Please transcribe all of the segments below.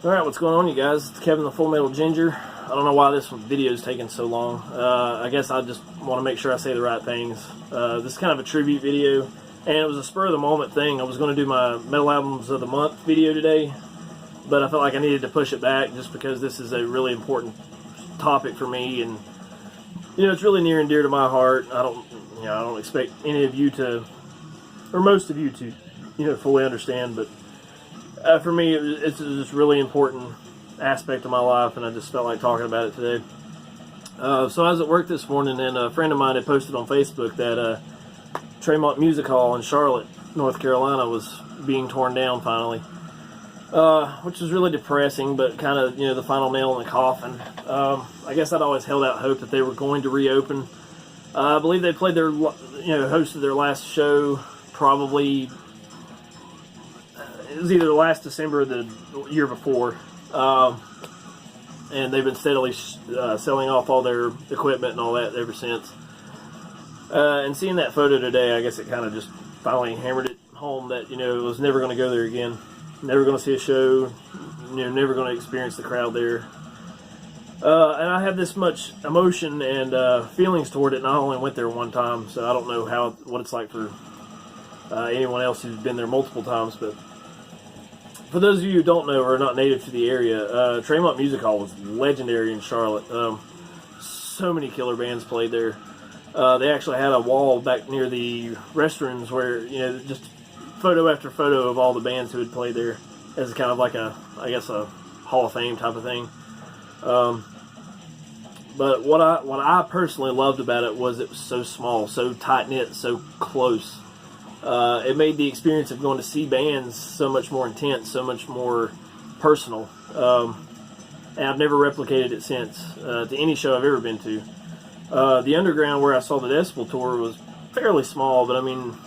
Alright, what's going on, you guys? It's Kevin the Full Metal Ginger. I don't know why this video is taking so long. I guess I just want to make sure I say the right things. This is kind of a tribute video, and it was a spur of the moment thing. I was going to do my Metal Albums of the Month video today, but I felt like I needed to push it back just because this is a really important topic for me, and it's really near and dear to my heart. I don't expect any of you to, or most of you to, fully understand, but for me, it's just really important aspect of my life, and I just felt like talking about it today. So I was at work this morning, and a friend of mine had posted on Facebook that Tremont Music Hall in Charlotte, North Carolina, was being torn down finally, which was really depressing, but kind of the final nail in the coffin. I guess I'd always held out hope that they were going to reopen. I believe they played their hosted their last show probably. It was either the last December or the year before, and they've been steadily selling off all their equipment and all that ever since. And seeing that photo today, I guess it kind of just finally hammered it home that it was never going to go there again, never going to see a show, never going to experience the crowd there. And I have this much emotion and feelings toward it, and I only went there one time, so I don't know what it's like for anyone else who's been there multiple times, but. For those of you who don't know or are not native to the area, Tremont Music Hall was legendary in Charlotte. So many killer bands played there. They actually had a wall back near the restrooms where, just photo after photo of all the bands who had played there as kind of like a Hall of Fame type of thing. But what I personally loved about it was it was so small, so tight-knit, so close. It made the experience of going to see bands so much more intense, so much more personal. And I've never replicated it since to any show I've ever been to. The Underground, where I saw the Decibel tour, was fairly small, but I mean,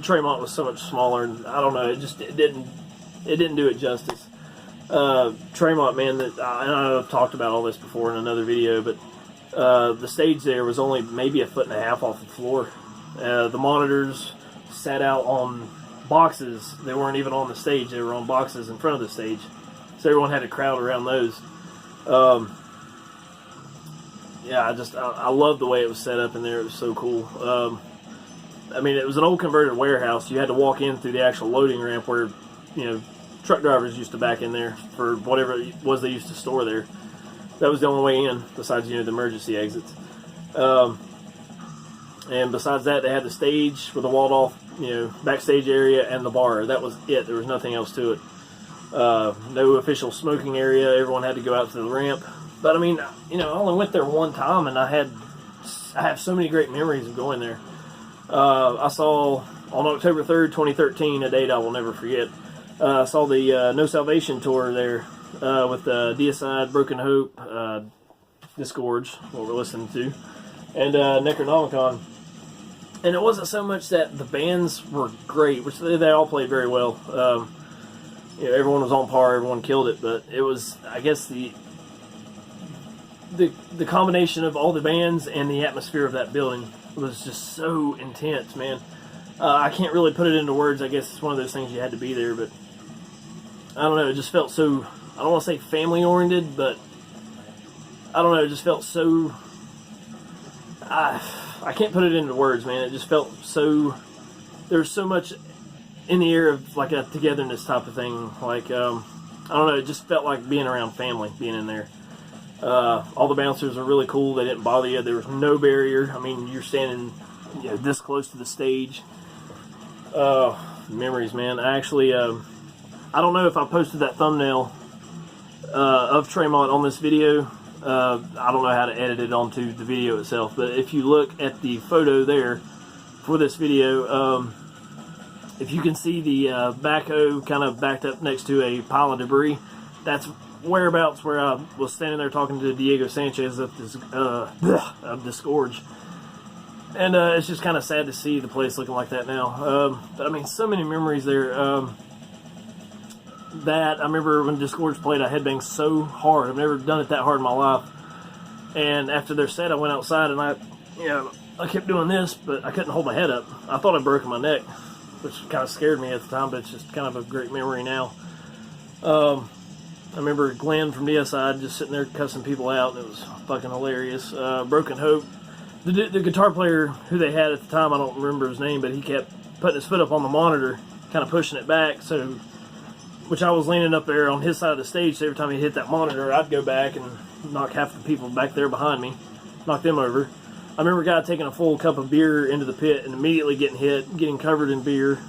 Tremont was so much smaller, and I don't know, it didn't do it justice. Tremont, man, and I've talked about all this before in another video, but the stage there was only maybe 1.5 feet off the floor. The monitors sat out on boxes. They weren't even on the stage. They were on boxes in front of the stage. So everyone had to crowd around those. Yeah, I love the way it was set up in there. It was so cool. I mean, it was an old converted warehouse. You had to walk in through the actual loading ramp where, truck drivers used to back in there for whatever it was they used to store there. That was the only way in, besides, the emergency exits. And besides that, they had the stage with a walled-off, backstage area and the bar. That was it. There was nothing else to it. No official smoking area. Everyone had to go out to the ramp. But I mean, I only went there one time, and I have so many great memories of going there. I saw on October 3rd, 2013, a date I will never forget. I saw the No Salvation tour there with Deicide, Broken Hope, Disgorge, what we're listening to, and Necronomicon. And it wasn't so much that the bands were great, which they all played very well. Everyone was on par, everyone killed it, but it was, I guess, the combination of all the bands and the atmosphere of that building was just so intense, man. I can't really put it into words. I guess it's one of those things you had to be there, but I don't know, it just felt so, I don't want to say family-oriented, but I don't know, it just felt so, I can't put it into words, man. It just felt so, there's so much in the air of like a togetherness type of thing. Like, I don't know, it just felt like being around family, being in there. All the bouncers are really cool. They didn't bother you. There was no barrier. I mean, you're standing this close to the stage. Memories, man. I actually, I don't know if I posted that thumbnail of Tremont on this video. I don't know how to edit it onto the video itself, but if you look at the photo there for this video, if you can see the backhoe kind of backed up next to a pile of debris, that's whereabouts where I was standing there talking to Diego Sanchez of Disgorge. And it's just kind of sad to see the place looking like that now. But I mean, so many memories there. That I remember when Disgorge played, I headbanged so hard. I've never done it that hard in my life. And after their set, I went outside and I kept doing this, but I couldn't hold my head up. I thought I'd broken my neck, which kind of scared me at the time, but it's just kind of a great memory now. I remember Glenn from Deicide just sitting there cussing people out, and it was fucking hilarious. Broken Hope, the guitar player who they had at the time, I don't remember his name, but he kept putting his foot up on the monitor, kind of pushing it back, so, which I was leaning up there on his side of the stage, so every time he hit that monitor, I'd go back and knock half the people back there behind me, knock them over. I remember a guy taking a full cup of beer into the pit and immediately getting hit, getting covered in beer.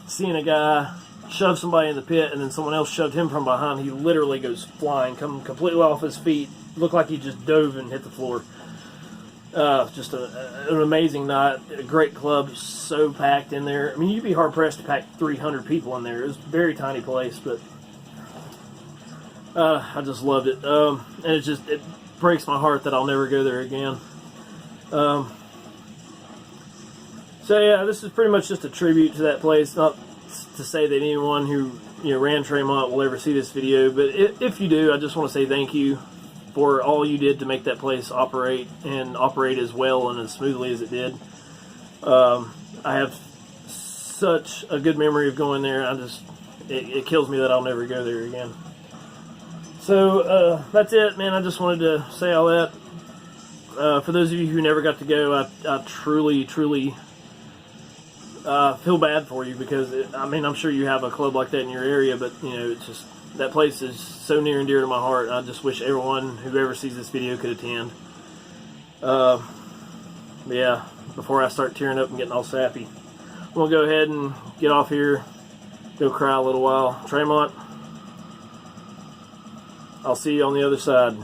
Seeing a guy shove somebody in the pit and then someone else shoved him from behind. He literally goes flying, come completely off his feet. Looked like he just dove and hit the floor. Just an amazing night. A great club, so packed in there. I mean, you'd be hard pressed to pack 300 people in there. It was a very tiny place, but I just loved it. And it breaks my heart that I'll never go there again. So yeah, this is pretty much just a tribute to that place. Not to say that anyone who ran Tremont will ever see this video, but if you do, I just want to say thank you for all you did to make that place operate and operate as well and as smoothly as it did. I have such a good memory of going there. It kills me that I'll never go there again. So that's it, man. I just wanted to say all that. For those of you who never got to go, I truly feel bad for you, because I'm sure you have a club like that in your area, but it's just, that place is so near and dear to my heart. I just wish everyone who ever sees this video could attend. But yeah, before I start tearing up and getting all sappy, I'm gonna go ahead and get off here, go cry a little while. Tremont, I'll see you on the other side.